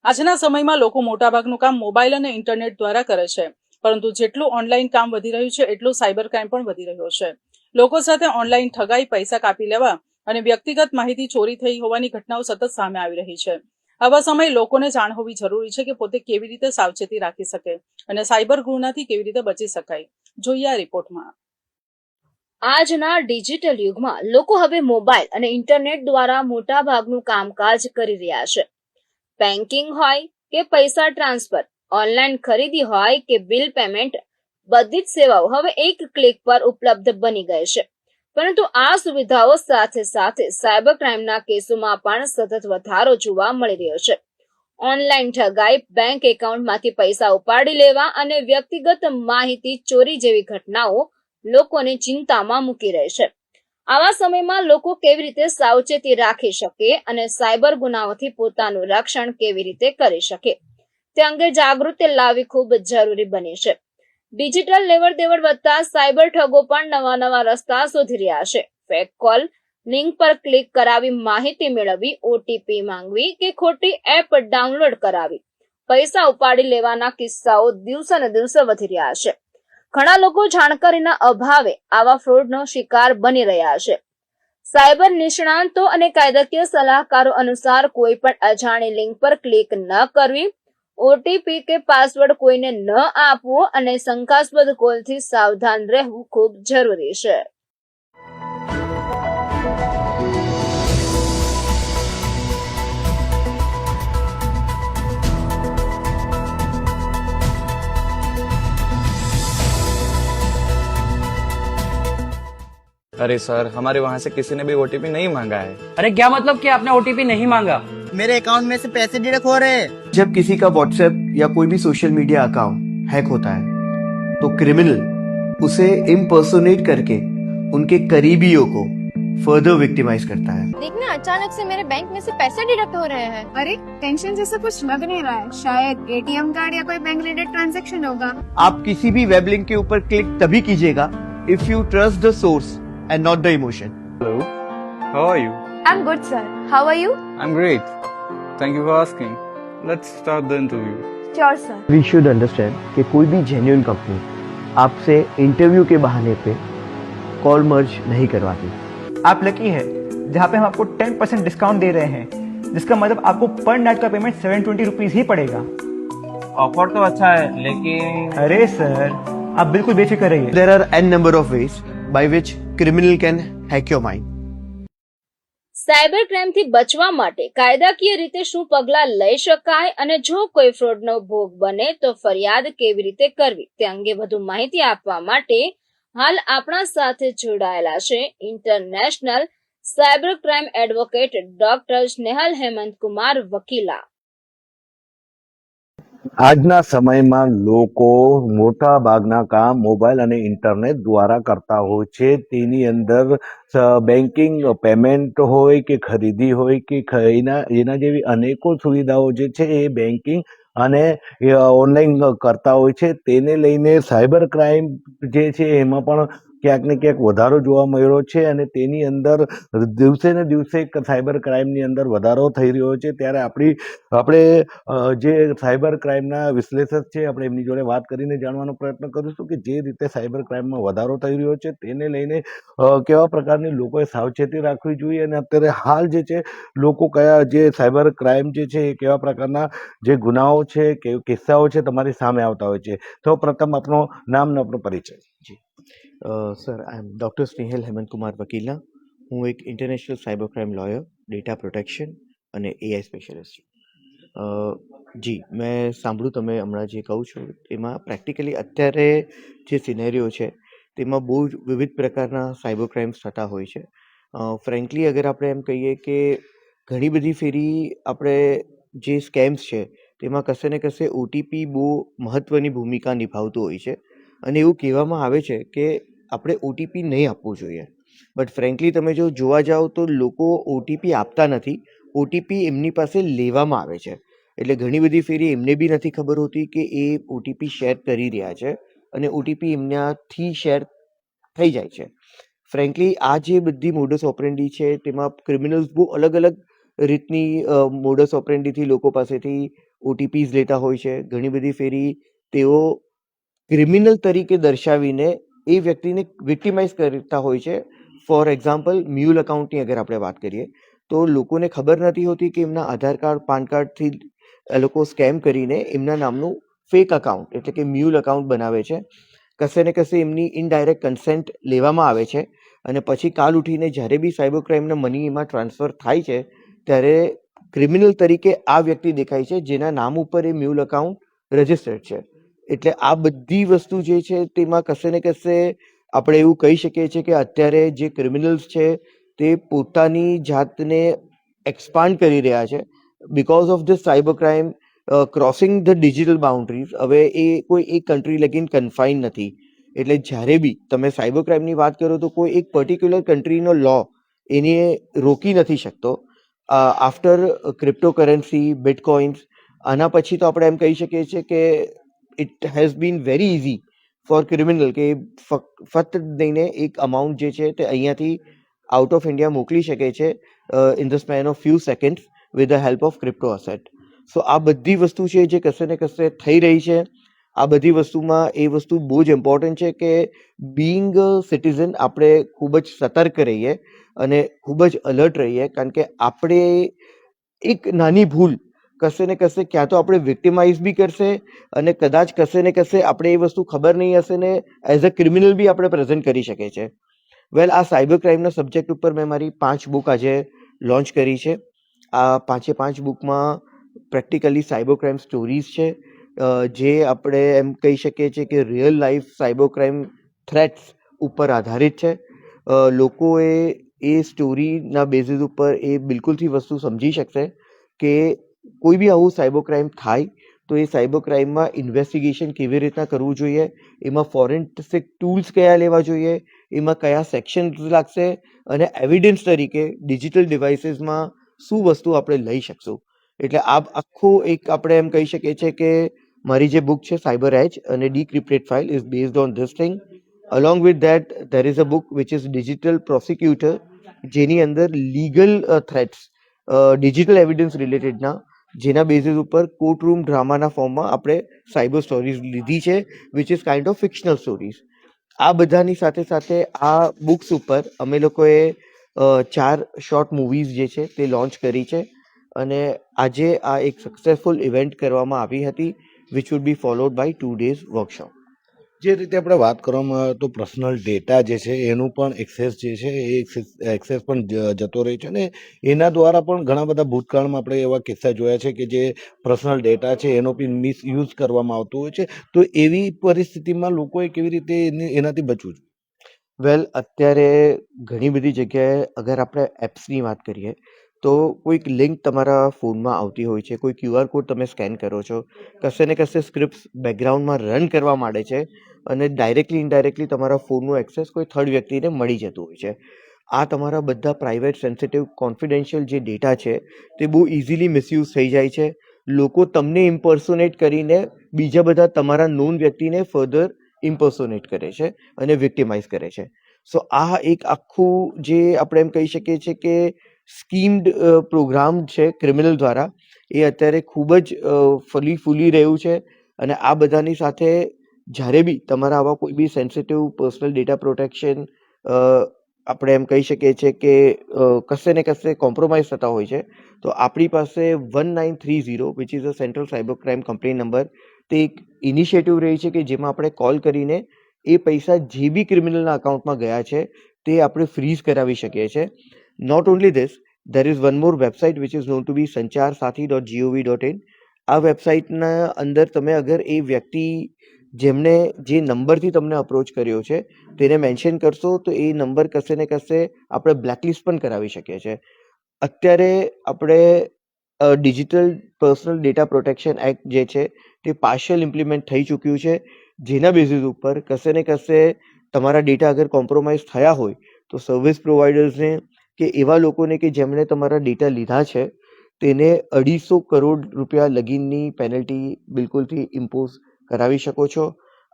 આજના સમયમાં લોકો મોટાભાગનું કામ મોબાઈલ અને ઇન્ટરનેટ દ્વારા કરે છે, પરંતુ જેટલું ઓનલાઈન કામ વધી રહ્યું છે એટલું સાયબર ક્રાઇમ પણ વધી રહ્યો છે. લોકો સાથે ઓનલાઈન ઠગાઈ, પૈસા કાપી લેવા અને વ્યક્તિગત માહિતી ચોરી થઈ હોવાની ઘટનાઓ સતત સામે આવી રહી છે. આવા સમયે લોકોને જાણ હોવી જરૂરી છે કે પોતે કેવી રીતે સાવચેતી રાખી શકે અને સાયબર ગુનાથી કેવી રીતે બચી શકાય. જોઈએ આ રિપોર્ટમાં. આજના ડિજિટલ યુગમાં લોકો હવે મોબાઈલ અને ઇન્ટરનેટ દ્વારા મોટા ભાગનું કામકાજ કરી રહ્યા છે. બેન્કિંગ હોય કે પૈસા ટ્રાન્સફર, ઓનલાઈન ખરીદી હોય કે બિલ પેમેન્ટ, બધી જ સેવાઓ હવે એક ક્લિક પર ઉપલબ્ધ બની ગઈ છે. પરંતુ આ સુવિધાઓ સાથે સાથે સાયબર ક્રાઇમના કેસોમાં પણ સતત વધારો જોવા મળી રહ્યો છે. ઓનલાઈન ઠગાઈ, બેંક એકાઉન્ટમાંથી પૈસા ઉપાડી લેવા અને વ્યક્તિગત માહિતી ચોરી જેવી ઘટનાઓ લોકોને ચિંતામાં મૂકી રહી છે. આવા સમયમાં લોકો કેવી રીતે સાવચેતી રાખી શકે અને સાયબર ગુનાઓથી પોતાનું રક્ષણ કેવી રીતે કરી શકે તે અંગે જાગૃતિ લાવવી ખૂબ જરૂરી બની છે. ડિજિટલ લેવડ-દેવડ વધતા સાયબર ઠગો પણ નવા રસ્તા શોધી રહ્યા છે. ફેક કોલ, લિંક પર ક્લિક કરાવી માહિતી મેળવવી, ઓટીપી માંગવી કે ખોટી એપ ડાઉનલોડ કરાવી પૈસા ઉપાડી લેવાના કિસ્સાઓ દિવસે ને દિવસે વધી રહ્યા છે. ઘણા લોકો જાણકારીના અભાવે આવા ફ્રોડનો શિકાર બની રહ્યા છે. સાયબર નિષ્ણાંતો અને કાયદાકીય સલાહકારો અનુસાર કોઈ પણ અજાણી લિંક પર ક્લિક ન કરવી, ઓટીપી કે પાસવર્ડ કોઈને ન આપવો અને શંકાસ્પદ કોલથી સાવધાન રહેવું ખૂબ જરૂરી છે. अरे सर, हमारे वहाँ से किसी ने भी ओटीपी नहीं मांगा है। अरे क्या मतलब कि आपने ओटीपी नहीं मांगा? मेरे अकाउंट में से पैसे डिडक्ट हो रहे हैं। जब किसी का व्हाट्सएप या कोई भी सोशल मीडिया अकाउंट हैक होता है तो क्रिमिनल उसे इम्पर्सोनेट करके उनके करीबियों को फर्दर विक्टिमाइज करता है। देखना, अचानक से मेरे बैंक में से पैसे डिडक्ट हो रहे हैं। अरे टेंशन जैसा कुछ लग नहीं रहा है, शायद एटीएम कार्ड या कोई बैंक रिलेटेड ट्रांजैक्शन होगा। आप किसी भी वेब लिंक के ऊपर क्लिक तभी कीजिएगा if you trust the source and not the emotion. Hello, how are you? I'm good, sir. How are you? I'm great. Thank you for asking. Let's start the interview. Sure, sir. We should understand कि कोई भी genuine company आपसे interview के बहाने पे call मर्ज नहीं करवाती। आप लकी है जहाँ पे हम आपको 10% डिस्काउंट दे रहे हैं, जिसका मतलब आपको पर नाइट का पेमेंट 720 रुपीज ही पड़ेगा। ऑफर तो अच्छा है, लेकिन अरे सर, आप बिल्कुल बेफिक्र रहिए। There are n number of ways by which criminal can hack your mind. Cyber ક્રાઇમથી બચવા માટે કાયદાકીય રીતે શું પગલાં લઈ શકાય અને જો કોઈ ફ્રોડનો ભોગ બને તો ફરિયાદ કેવી રીતે કરવી તે અંગે વધુ માહિતી આપવા માટે હાલ આપણા સાથે જોડાયેલા છે international cyber crime advocate doctor Snehal Hemant Kumar વકીલા. આજના સમયમાં લોકો મોટા ભાગના કામ મોબાઈલ અને ઇન્ટરનેટ દ્વારા કરતા હોય છે. તેની અંદર બેન્કિંગ, પેમેન્ટ હોય કે ખરીદી હોય કે એના જેવી અનેકો સુવિધાઓ જે છે એ બેન્કિંગ અને ઓનલાઈન કરતા હોય છે. તેને લઈને સાયબર ક્રાઇમ જે છે એમાં પણ ક્યાંક ને ક્યાંક વધારો જોવા મળ્યો છે અને તેની અંદર દિવસે ને દિવસે સાયબર ક્રાઇમની અંદર વધારો થઈ રહ્યો છે. ત્યારે આપણે જે સાયબર ક્રાઇમના વિશ્લેષક છે આપણે એમની જોડે વાત કરીને જાણવાનો પ્રયત્ન કરીશું કે જે રીતે સાયબર ક્રાઇમમાં વધારો થઈ રહ્યો છે તેને લઈને કેવા પ્રકારની લોકોએ સાવચેતી રાખવી જોઈએ અને અત્યારે હાલ જે છે લોકો કયા જે સાયબર ક્રાઇમ જે છે એ કેવા પ્રકારના જે ગુનાઓ છે કે કિસ્સાઓ છે તમારી સામે આવતા હોય છે. તો પ્રથમ આપનો નામ અને આપનો પરિચય. સર, આઈ એમ ડૉક્ટર સ્નેહલ હેમંત કુમાર વકીલા. હું એક international cyber crime lawyer, data protection અને એઆઈ સ્પેશિયલિસ્ટ છું. જી, મેં સાંભળ્યું તમે હમણાં જે કહું છો એમાં પ્રેક્ટિકલી અત્યારે જે સિનેરીઓ છે તેમાં બહુ જ વિવિધ પ્રકારના સાયબર ક્રાઇમ્સ થતા હોય છે. ફ્રેન્કલી અગર આપણે એમ કહીએ કે ઘણી બધી ફેરી આપણે જે સ્કેમ્સ છે તેમાં કશે ને કશે ઓટીપી બહુ મહત્ત્વની ભૂમિકા નિભાવતું હોય છે અને એવું કહેવામાં આવે છે કે આપણે ઓટીપી નહીં આપવું જોઈએ. બટ ફ્રેન્કલી તમે જો જોવા જાઓ તો લોકો ઓટીપી આપતા નથી, ઓટીપી એમની પાસે લેવામાં આવે છે. એટલે ઘણી બધી ફેરી એમને બી નથી ખબર હોતી કે એ ઓટીપી શેર કરી રહ્યા છે અને ઓટીપી એમનાથી શેર થઈ જાય છે. ફ્રેન્કલી આ જે બધી મોડસ ઓપરેન્ડી છે તેમાં ક્રિમિનલ્સ બહુ અલગ અલગ રીતની મોડસ ઓપરેન્ડીથી લોકો પાસેથી ઓટીપીઝ લેતા હોય છે. ઘણી બધી ફેરી તેઓ ક્રિમિનલ તરીકે દર્શાવીને એ વ્યક્તિને વિક્ટિમાઇઝ કરતા હોય છે. ફોર એક્ઝામ્પલ, મ્યુલ અકાઉન્ટની અગર આપણે વાત કરીએ તો લોકોને ખબર નથી હોતી કે એમના આધાર કાર્ડ, પાન કાર્ડથી એ લોકો સ્કેમ કરીને એમના નામનું ફેક અકાઉન્ટ એટલે કે મ્યુલ અકાઉન્ટ બનાવે છે. કશે ને કશે એમની ઇનડાયરેક્ટ કન્સેન્ટ લેવામાં આવે છે અને પછી કાલ ઉઠીને જ્યારે બી સાયબર ક્રાઇમના મની એમાં ટ્રાન્સફર થાય છે ત્યારે ક્રિમિનલ તરીકે આ વ્યક્તિ દેખાય છે જેના નામ ઉપર એ મ્યુલ અકાઉન્ટ રજિસ્ટર્ડ છે. એટલે આ બધી વસ્તુ જે છે તેમાં કશે ને કશે આપણે એવું કહી શકીએ છીએ કે અત્યારે જે ક્રિમિનલ્સ છે તે પોતાની જાતને એક્સપાન્ડ કરી રહ્યા છે because of the cyber crime crossing the digital boundaries. હવે એ કોઈ એક કન્ટ્રી લગીન કન્ફાઇન નથી. એટલે જ્યારે બી તમે સાયબર ક્રાઇમની વાત કરો તો કોઈ એક પર્ટિક્યુલર કન્ટ્રીનો લો એને રોકી નથી શકતો. આફ્ટર ક્રિપ્ટોકરન્સી, બિટકોઇન્સ, આના પછી તો આપણે એમ કહી શકીએ છીએ કે it has been very easy four criminal કે ફક્ત દઈને એક અમાઉન્ટ જે છે તે અહીંયાથી આઉટ ઓફ ઇન્ડિયા મોકલી શકે છે in the span of few seconds with the help of crypto asset. So આ બધી વસ્તુ છે જે કશે ને કશે થઈ રહી છે. આ બધી વસ્તુમાં એ વસ્તુ બહુ જ ઇમ્પોર્ટન્ટ છે કે બિંગ સિટીઝન આપણે ખૂબ જ સતર્ક રહીએ અને ખૂબ જ અલર્ટ રહીએ, કારણ કે આપણે એક નાની ભૂલ કશે ને કશે ક્યાં તો આપણે વિક્ટિમાઇઝ બી કરશે અને કદાચ કશે ને કશે આપણે એ વસ્તુ ખબર નહીં હશે ને એઝ અ ક્રિમિનલ બી આપણે પ્રેઝન્ટ કરી શકે છે. વેલ, આ સાયબર ક્રાઇમના સબ્જેક્ટ ઉપર મેં મારી 5 બુક આજે લોન્ચ કરી છે. આ 5 બુકમાં પ્રેક્ટિકલી સાયબર ક્રાઇમ સ્ટોરીઝ છે જે આપણે એમ કહી શકીએ છીએ કે real life cyber crime threats ઉપર આધારિત છે. લોકોએ એ સ્ટોરીના બેઝિસ ઉપર એ બિલકુલથી વસ્તુ સમજી શકશે કે કોઈ બી આવું સાયબર ક્રાઇમ થાય તો એ સાયબર ક્રાઇમમાં ઇન્વેસ્ટિગેશન કેવી રીતના કરવું જોઈએ, એમાં ફોરેન્સિક ટૂલ્સ કયા લેવા જોઈએ, એમાં કયા સેક્શન્સ લાગશે અને એવિડન્સ તરીકે ડિજિટલ ડિવાઇસીસમાં શું વસ્તુ આપણે લઈ શકશું. એટલે આ આખું એક આપણે એમ કહી શકીએ છીએ કે મારી જે બુક છે સાયબર એજ અને decrypted file is based on this thing. Along with that there is a book which is digital prosecutor, જેની અંદર લીગલ થ્રેટ્સ ડિજિટલ એવિડન્સ રિલેટેડના જેના બેઝિસ ઉપર કોર્ટરૂમ ડ્રામાના ફોર્મમાં આપણે સાયબર સ્ટોરીઝ લીધી છે which is kind of fictional stories. આ બધાની સાથે સાથે આ બુક્સ ઉપર અમે લોકોએ 4 શોર્ટ મૂવીઝ જે છે તે લોન્ચ કરી છે અને આજે આ એક સક્સેસફુલ ઇવેન્ટ કરવામાં આવી હતી which would be followed by 2 days workshop. જે રીતે આપણે વાત કરવામાં આવે તો પર્સનલ ડેટા જે છે એનું પણ એક્સેસ જે છે એ એક્સેસ પણ જતો રહે છે ને એના દ્વારા પણ ઘણા બધા ભૂતકાળમાં આપણે એવા કિસ્સા જોયા છે કે જે પર્સનલ ડેટા છે એનો બી મિસયુઝ કરવામાં આવતો હોય છે. તો એવી પરિસ્થિતિમાં લોકોએ કેવી રીતે એનાથી બચવું જોઈએ? વેલ, અત્યારે ઘણી બધી જગ્યાએ અગર આપણે એપ્સની વાત કરીએ તો કોઈક લિંક તમારા ફોનમાં આવતી હોય છે, કોઈ QR કોડ તમે સ્કેન કરો છો, કશે ને કશે સ્ક્રિપ્ટ્સ બેકગ્રાઉન્ડમાં રન કરવા માંડે છે અને ડાયરેક્ટલી ઇનડાયરેક્ટલી તમારા ફોનનું એક્સેસ કોઈ થર્ડ વ્યક્તિને મળી જતું હોય છે. આ તમારા બધા પ્રાઇવેટ, સેન્સિટિવ, કોન્ફિડેન્શિયલ જે ડેટા છે તે બહુ ઇઝીલી મિસયુઝ થઈ જાય છે. લોકો તમને ઇમ્પર્સોનેટ કરીને બીજા બધા તમારા નોન વ્યક્તિને ફર્ધર ઇમ્પર્સોનેટ કરે છે અને વિક્ટિમાઇઝ કરે છે. સો આ એક આખું જે આપણે એમ કહી શકીએ છીએ કે સ્કીમ્ડ પ્રોગ્રામ છે ક્રિમિનલ દ્વારા, એ અત્યારે ખૂબ જ ફૂલી રહ્યું છે અને આ બધાની સાથે જ્યારે બી તમારા આવા કોઈ બી સેન્સિટિવ પર્સનલ ડેટા પ્રોટેક્શન આપણે એમ કહી શકીએ છીએ કે કશે ને કશે કોમ્પ્રોમાઇઝ થતા હોય છે તો આપણી પાસે 1930 which is a central cyber crime complain number, તે એક ઇનિશિયેટિવ રહી છે કે જેમાં આપણે કોલ કરીને એ પૈસા જે બી ક્રિમિનલના અકાઉન્ટમાં ગયા છે તે આપણે ફ્રીઝ કરાવી શકીએ છીએ. Not only this, there is one more website which is known to be sancharsathi.gov.in. આ વેબસાઇટના અંદર તમે અગર એ વ્યક્તિ જેમને જે નંબરથી તમને અપ્રોચ કર્યો છે તેને મેન્શન કરશો તો એ નંબર કશે ને કશે આપણે બ્લેકલિસ્ટ પણ કરાવી શકીએ છીએ. અત્યારે આપણે digital personal data protection act જે છે તે પાર્શિયલ ઇમ્પ્લિમેન્ટ થઈ ચૂક્યું છે, જેના બેઝિસ ઉપર કશે ને કશે તમારા ડેટા અગર કોમ્પ્રોમાઇઝ થયા હોય તો સર્વિસ પ્રોવાઇડર્સને કે એવા લોકોને કે જેમણે તમારા ડેટા લીધા છે તેને 250 કરોડ રૂપિયા લગીનની પેનલ્ટી બિલકુલથી ઇમ્પોઝ કરાવી શકો છો.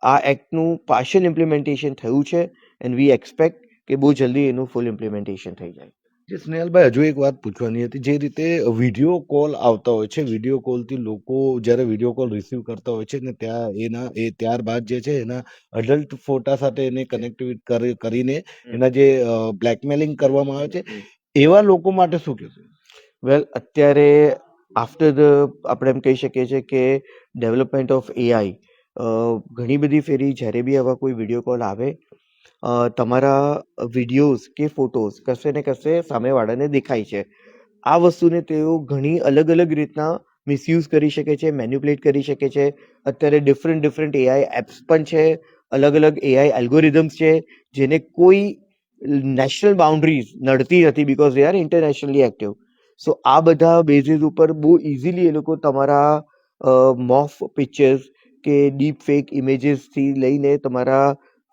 આ એક્ટનું પાર્શિયલ ઇમ્પ્લિમેન્ટેશન થયું છે એન્ડ વી એક્સપેક્ટ કે બહુ જલ્દી એનું ફૂલ ઇમ્પ્લિમેન્ટેશન થઈ જાય. જે સ્નેહલભાઈ હજુ એક વાત પૂછવાની હતી, જે રીતે વિડીયો કોલ આવતા હોય છે, વિડીયો કોલથી લોકો જ્યારે વિડીયો કોલ રિસીવ કરતા હોય છે ને ત્યારબાદ જે છે એના અડલ્ટ ફોટા સાથે એને કનેક્ટિવિટ કરીને એના જે બ્લેકમેલિંગ કરવામાં આવે છે, એવા લોકો માટે શું કહેશો? વેલ, અત્યારે આફ્ટર ધ આપણે એમ કહી શકીએ છીએ કે ડેવલપમેન્ટ ઓફ એઆઈ ઘણી બધી ફેરી જ્યારે બી આવા કોઈ વિડીયો કોલ આવે, તમારા વિડીયોઝ કે ફોટોઝ કશે ને કશે સામેવાળાને દેખાય છે. આ વસ્તુને તેઓ ઘણી અલગ અલગ રીતના મિસયુઝ કરી શકે છે, મેન્યુપ્યુલેટ કરી શકે છે. અત્યારે ડિફરન્ટ એઆઈ એપ્સ પણ છે, અલગ અલગ એઆઈ એલ્ગોરિધમ્સ છે, જેને કોઈ નેશનલ બાઉન્ડ્રીઝ નડતી નથી, because they are internationally active. So આ બધા બેઝિસ ઉપર બહુ ઇઝીલી એ લોકો તમારા મોફ પિક્ચર્સ કે ડીપ ફેક ઇમેજીસથી લઈને તમારા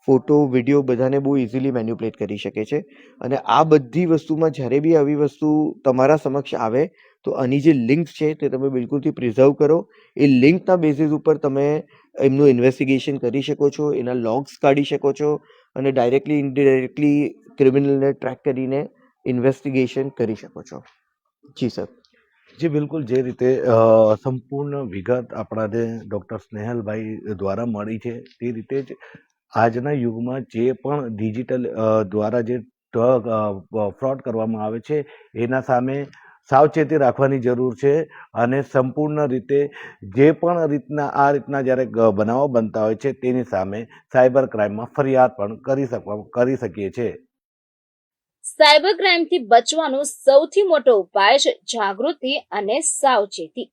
ફોટો વિડીયો બધાને બહુ ઇઝીલી મેન્યુપ્યુલેટ કરી શકે છે. અને આ બધી વસ્તુમાં જ્યારે બી આવી વસ્તુ તમારા સમક્ષ આવે તો આની જે લિંક્સ છે તે તમે બિલકુલથી પ્રિઝર્વ કરો. એ લિંકના બેઝિસ ઉપર તમે એમનું ઇન્વેસ્ટિગેશન કરી શકો છો, એના લોગ્સ કાઢી શકો છો અને ડાયરેક્ટલી ઇનડાયરેક્ટલી ક્રિમિનલને ટ્રેક કરીને ઇન્વેસ્ટિગેશન કરી શકો છો. જી સર. જી બિલકુલ, જે રીતે સંપૂર્ણ વિગત આપણાને ડૉક્ટર સ્નેહલભાઈ દ્વારા મળી છે તે રીતે જ આજના યુગમાં જે પણ ડિજિટલ દ્વારા જે ફ્રોડ કરવામાં આવે છે એના સામે સાવચેતી રાખવાની જરૂર છે. અને સંપૂર્ણ રીતે જે પણ આ રીતના જ્યારે બનાવો બનતા હોય છે તેની સામે સાયબર ક્રાઇમમાં ફરિયાદ પણ કરી શકીએ છીએ. સાયબર ક્રાઇમથી બચવાનો સૌથી મોટો ઉપાય છે જાગૃતિ અને સાવચેતી.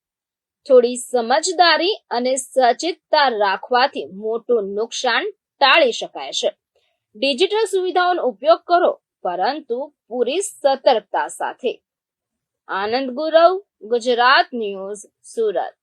થોડી સમજદારી અને સચેતતા રાખવાથી મોટું નુકસાન ટાળી શકાય છે. ડિજિટલ સુવિધાઓનો ઉપયોગ કરો, પરંતુ પૂરી સતર્કતા સાથે. આનંદ ગુરવ, ગુજરાત ન્યૂઝ, સુરત.